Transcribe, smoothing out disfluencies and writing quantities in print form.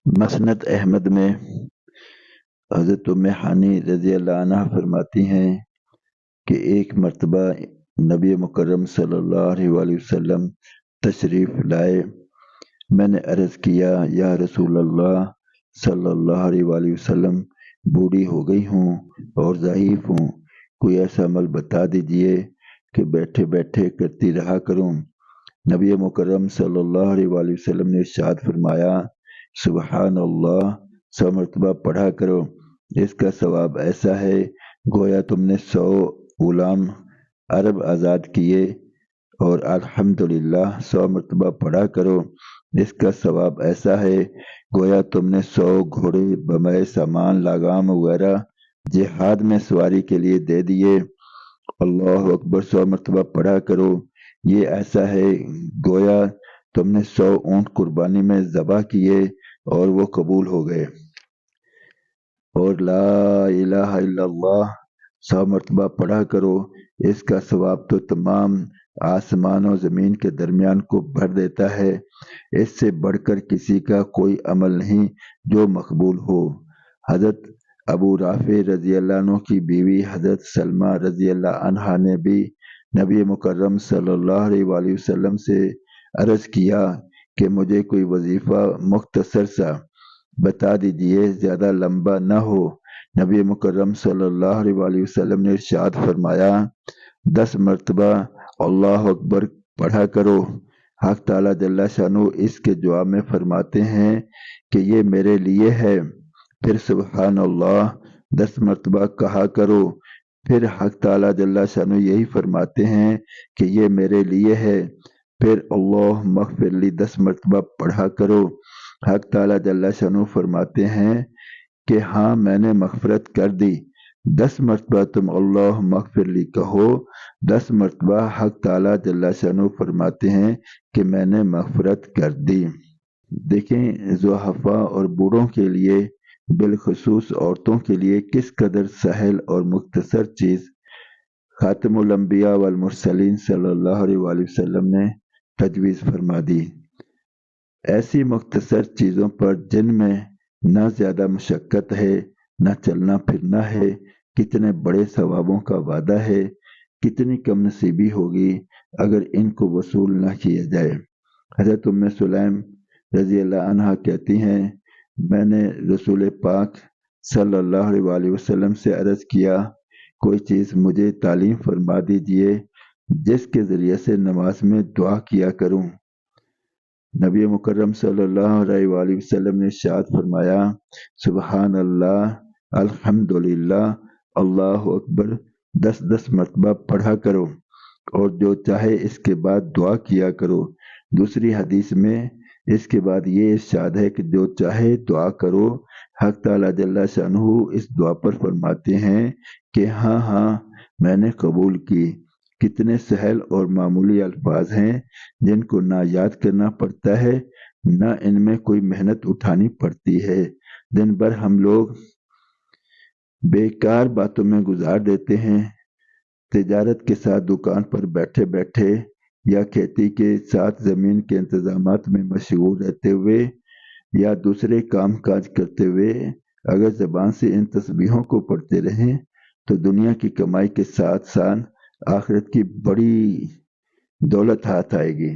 مسند احمد میں حضرت ام ہانی رضی اللہ عنہ فرماتی ہیں کہ ایک مرتبہ نبی مکرم صلی اللہ علیہ وآلہ وسلم تشریف لائے۔ میں نے عرض کیا، یا رسول اللہ صلی اللہ علیہ وآلہ وسلم، بوڑھی ہو گئی ہوں اور ضعیف ہوں، کوئی ایسا عمل بتا دیجئے کہ بیٹھے بیٹھے کرتی رہا کروں۔ نبی مکرم صلی اللہ علیہ وآلہ وسلم نے ارشاد فرمایا، سبحان اللہ 100 مرتبہ پڑھا کرو، اس کا ثواب ایسا ہے گویا تم نے 100 غلام عرب آزاد کیے، اور الحمدللہ 100 مرتبہ پڑھا کرو، اس کا ثواب ایسا ہے گویا تم نے 100 گھوڑے بمائے سامان لگام وغیرہ جہاد میں سواری کے لیے دے دیے۔ اللہ اکبر 100 مرتبہ پڑھا کرو، یہ ایسا ہے گویا تم نے 100 اونٹ قربانی میں ذبح کیے اور وہ قبول ہو گئے۔ اور لا الہ الا اللہ 100 مرتبہ پڑھا کرو، اس کا ثواب تو تمام آسمان و زمین کے درمیان کو بھر دیتا ہے۔ اس سے بڑھ کر کسی کا کوئی عمل نہیں جو مقبول ہو۔ حضرت ابو رافع رضی اللہ عنہ کی بیوی حضرت سلمہ رضی اللہ عنہا نے بھی نبی مکرم صلی اللہ علیہ وآلہ وسلم سے عرض کیا کہ مجھے کوئی وظیفہ مختصر سا بتا دیجئے، زیادہ لمبا نہ ہو۔ نبی مکرم صلی اللہ علیہ وآلہ وسلم نے ارشاد فرمایا، 10 مرتبہ اللہ اکبر پڑھا کرو۔ حق تعالیٰ جل شانہ اس کے جواب میں فرماتے ہیں کہ یہ میرے لیے ہے، پھر سبحان اللہ 10 مرتبہ کہا کرو۔ پھر حق تعالیٰ جل شانہ یہی فرماتے ہیں کہ یہ میرے لیے ہے، پھر اللہ مغفر لی 10 مرتبہ پڑھا کرو۔ حق تعالیٰ جل شانہ فرماتے ہیں کہ ہاں میں نے مغفرت کر دی۔ 10 مرتبہ تم اللہ مغفر لی کہو، 10 مرتبہ حق تعالیٰ جل شانہ فرماتے ہیں کہ میں نے مغفرت کر دی۔ دیکھیں ضعفاء اور بوڑھوں کے لیے، بالخصوص عورتوں کے لیے کس قدر سہل اور مختصر چیز خاتم الانبیاء والمرسلین صلی اللہ علیہ وآلہ وسلم نے تجویز فرما دی۔ ایسی مختصر چیزوں پر جن میں نہ زیادہ مشقت ہے، نہ چلنا پھرنا ہے، کتنے بڑے ثوابوں کا وعدہ ہے، کتنی کم نصیبی ہوگی اگر ان کو وصول نہ کیا جائے۔ حضرت ام سلیم رضی اللہ عنہا کہتی ہیں، میں نے رسول پاک صلی اللہ علیہ وآلہ وسلم سے عرض کیا، کوئی چیز مجھے تعلیم فرما دیجئے جس کے ذریعے سے نماز میں دعا کیا کروں۔ نبی مکرم صلی اللہ علیہ وآلہ وسلم نے ارشاد فرمایا، سبحان اللہ، الحمدللہ، اللہ اکبر 10 مرتبہ پڑھا کرو، اور جو چاہے اس کے بعد دعا کیا کرو۔ دوسری حدیث میں اس کے بعد یہ ارشاد ہے کہ جو چاہے دعا کرو۔ حق تعالیٰ جل شانہ اس دعا پر فرماتے ہیں کہ ہاں ہاں میں نے قبول کی۔ کتنے سہل اور معمولی الفاظ ہیں جن کو نہ یاد کرنا پڑتا ہے، نہ ان میں کوئی محنت اٹھانی پڑتی ہے۔ دن بھر ہم لوگ بیکار باتوں میں گزار دیتے ہیں، تجارت کے ساتھ دکان پر بیٹھے بیٹھے یا کھیتی کے ساتھ زمین کے انتظامات میں مشغول رہتے ہوئے یا دوسرے کام کاج کرتے ہوئے اگر زبان سے ان تسبیحوں کو پڑھتے رہیں تو دنیا کی کمائی کے ساتھ ساتھ آخرت کی بڑی دولت ہاتھ آئے گی۔